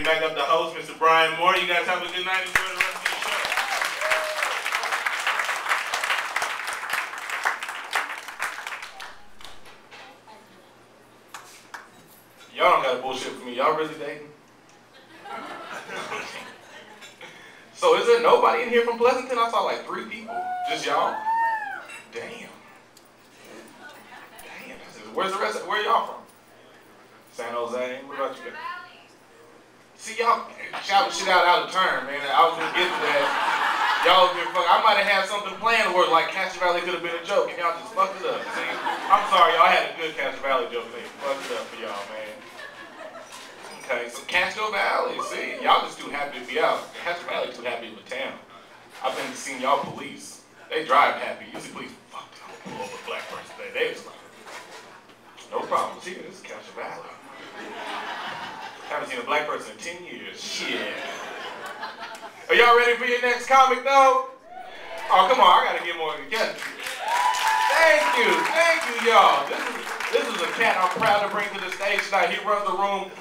back up the host, Mr. Brian Moore. You guys have a good night. Enjoy the rest of the show. Y'all don't got bullshit for me. Y'all really dating? So is there nobody in here from Pleasanton? I saw like 3 people. Just y'all? Damn. Where's the rest of, where y'all from? San Jose? What about you guys? See, y'all shouting shit out of turn, man. I was gonna get to that. Y'all been fuck. I might have had something planned where like Castro Valley could have been a joke, and y'all just fucked it up. See? I'm sorry, y'all had a good Castro Valley joke, and they fucked it up for y'all, man. Okay, so Castro Valley, see? Y'all just too happy to be out. Castro Valley too happy with town. I've been seeing y'all police. They drive happy. Usually police, fuck, I'm gonna pull over a black person today. They was like, no problem. See, this is Castro Valley. Haven't seen a black person in 10 years. Shit. Are y'all ready for your next comic, though? Oh, come on. I got to get more of the cat. Thank you, y'all. This is a cat I'm proud to bring to the stage tonight. He runs the room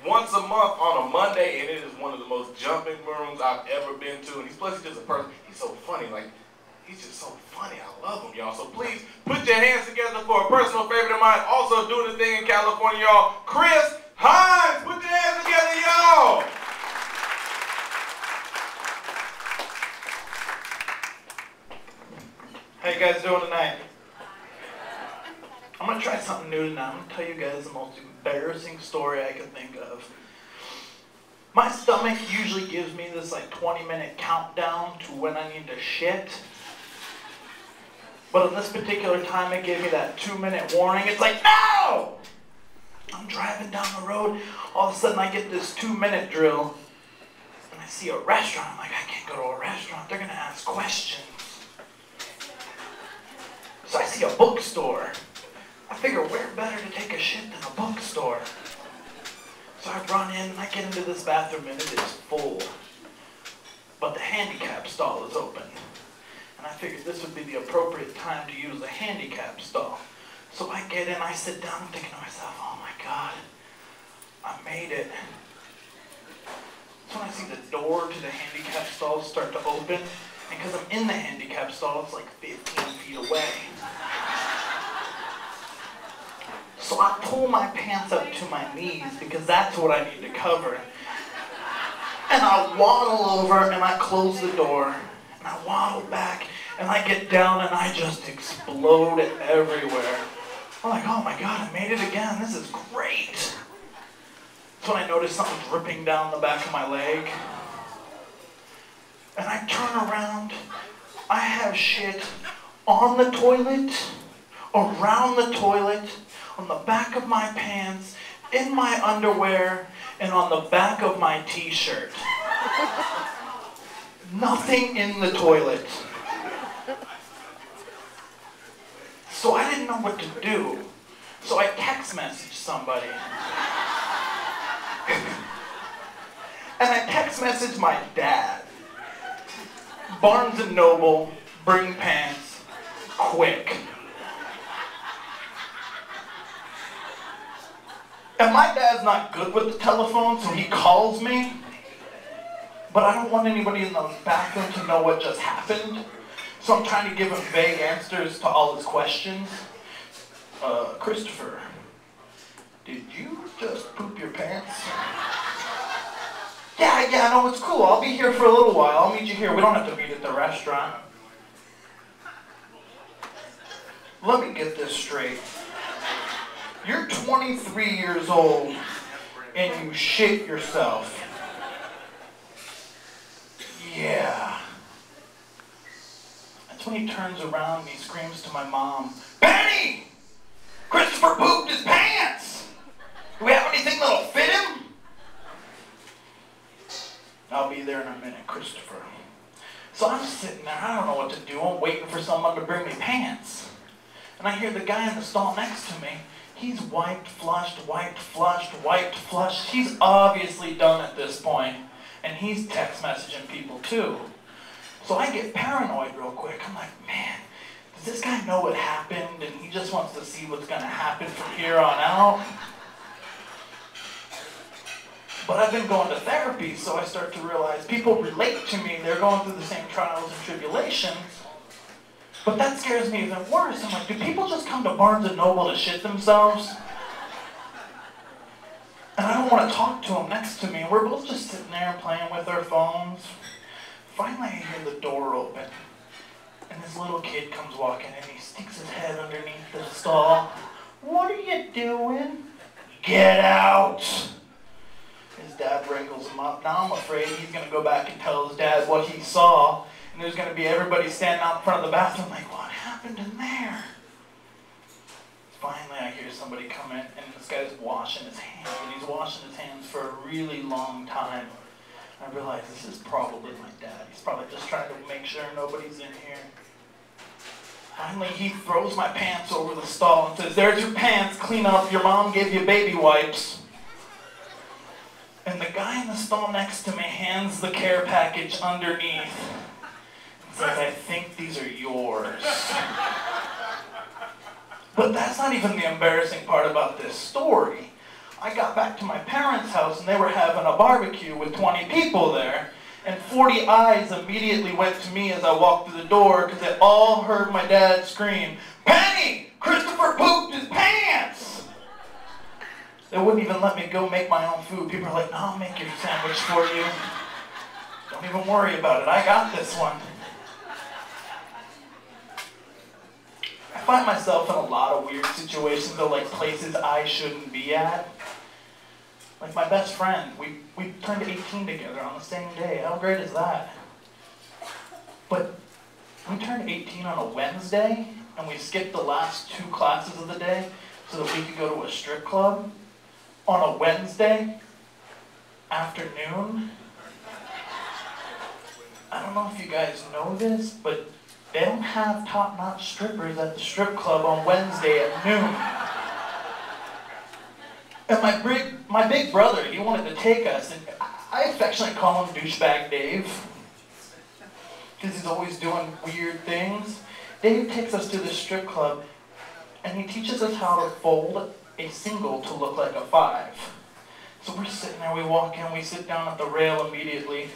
once a month on a Monday, and it is one of the most jumping rooms I've ever been to. And he's just a person. He's so funny. Like, he's just so funny. I love him, y'all. So please put your hands together for a personal favorite of mine. Also doing the thing in California, y'all. Chris Hymes. Put your hands together, y'all. How you guys doing tonight? I'm gonna try something new tonight. I'm gonna tell you guys the most embarrassing story I can think of. My stomach usually gives me this like 20-minute countdown to when I need to shit. But on this particular time, it gave me that 2-minute warning. It's like, no! I'm driving down the road. All of a sudden, I get this 2-minute drill. And I see a restaurant. I'm like, I can't go to a restaurant. They're going to ask questions. So I see a bookstore. I figure, where better to take a shit than a bookstore? So I run in, and I get into this bathroom, and it is full. But the handicap stall is open. And I figured this would be the appropriate time to use a handicap stall. So I get in, I sit down, I'm thinking to myself, oh my God, I made it. So when I see the door to the handicap stall start to open, and because I'm in the handicap stall, it's like 15 feet away. So I pull my pants up to my knees because that's what I need to cover. And I waddle over and I close the door. And I waddle back, and I get down, and I just explode everywhere. I'm like, oh my God, I made it again. This is great. So when I notice something dripping down the back of my leg, and I turn around, I have shit on the toilet, around the toilet, on the back of my pants, in my underwear, and on the back of my t-shirt. Nothing in the toilet. So I didn't know what to do. So I text messaged somebody. And I text messaged my dad. Barnes & Noble, bring pants, quick. And my dad's not good with the telephone, so he calls me. But I don't want anybody in the bathroom to know what just happened. So I'm trying to give him vague answers to all his questions. Christopher, did you just poop your pants? Yeah, no, it's cool. I'll be here for a little while. I'll meet you here. We don't have to meet at the restaurant. Let me get this straight. You're 23 years old and you shit yourself. Yeah. That's when he turns around and he screams to my mom, Penny! Christopher pooped his pants! Do we have anything that'll fit him? I'll be there in a minute, Christopher. So I'm sitting there, I don't know what to do. I'm waiting for someone to bring me pants. And I hear the guy in the stall next to me. He's wiped, flushed. He's obviously done at this point. And he's text messaging people too. So I get paranoid real quick. I'm like, man, does this guy know what happened? And he just wants to see what's going to happen from here on out? But I've been going to therapy, so I start to realize people relate to me. They're going through the same trials and tribulations. But that scares me even worse. I'm like, do people just come to Barnes & Noble to shit themselves? And I don't want to talk to them next to me. We're both just sitting there playing with our phones. Finally, I hear the door open. And this little kid comes walking in. He sticks his head underneath the stall. What are you doing? Get out! His dad wrangles him up. Now I'm afraid he's going to go back and tell his dad what he saw. And there's going to be everybody standing out in front of the bathroom like, what happened in there? Finally, I hear somebody come in, and this guy's washing his hands. And he's washing his hands for a really long time. I realize this is probably my dad. He's probably just trying to make sure nobody's in here. Finally, he throws my pants over the stall and says, there's your pants, clean up. Your mom gave you baby wipes. And the guy in the stall next to me hands the care package underneath and says, I think these are yours. But that's not even the embarrassing part about this story. I got back to my parents' house and they were having a barbecue with 20 people there. And 40 eyes immediately went to me as I walked through the door because they all heard my dad scream, Penny! Christopher pooped his pants! They wouldn't even let me go make my own food. People are like, no, I'll make your sandwich for you. Don't even worry about it. I got this one. I find myself in a lot of weird situations, though, like places I shouldn't be at. Like my best friend, we turned 18 together on the same day. How great is that? But we turned 18 on a Wednesday, and we skipped the last 2 classes of the day so that we could go to a strip club on a Wednesday afternoon. I don't know if you guys know this, but they don't have top-notch strippers at the strip club on Wednesday at noon. And my big brother, he wanted to take us, and I affectionately call him Douchebag Dave, because he's always doing weird things. Dave takes us to the strip club, and he teaches us how to fold a single to look like a 5. So we're sitting there, we walk in, we sit down at the rail immediately,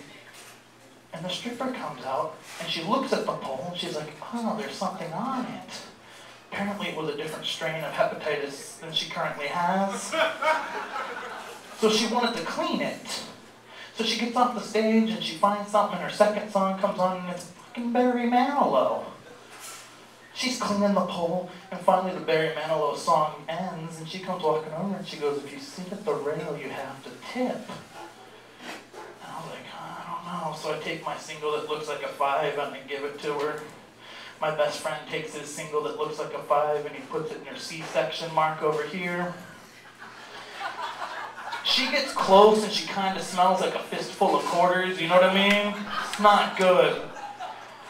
and the stripper comes out, and she looks at the pole, and she's like, oh, there's something on it. Apparently it was a different strain of hepatitis than she currently has. So she wanted to clean it. So she gets off the stage and she finds something, and her second song comes on and it's fucking Barry Manilow. She's cleaning the pole, and finally the Barry Manilow song ends, and she comes walking over and she goes, if you sit at the rail, you have to tip. And I was like, I don't know. So I take my single that looks like a 5 and I give it to her. My best friend takes his single that looks like a 5 and he puts it in her C-section mark over here. She gets close and she kind of smells like a fistful of quarters, you know what I mean? It's not good.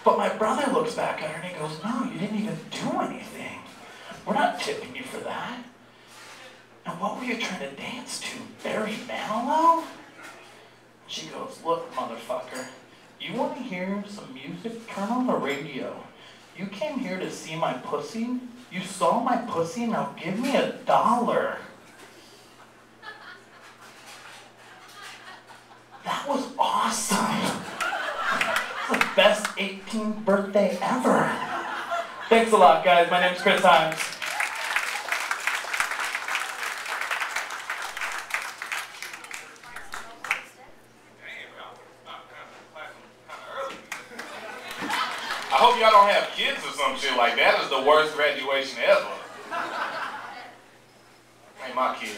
But my brother looks back at her and he goes, no, you didn't even do anything. We're not tipping you for that. And what were you trying to dance to? Barry Manilow? She goes, look, motherfucker, you want to hear some music? Turn on the radio. You came here to see my pussy? You saw my pussy? Now give me $1. That was awesome. That's the best 18th birthday ever. Thanks a lot, guys. My name's Chris Hymes. I hope y'all don't have kids or some shit like that. Is the worst graduation ever. Ain't my kid.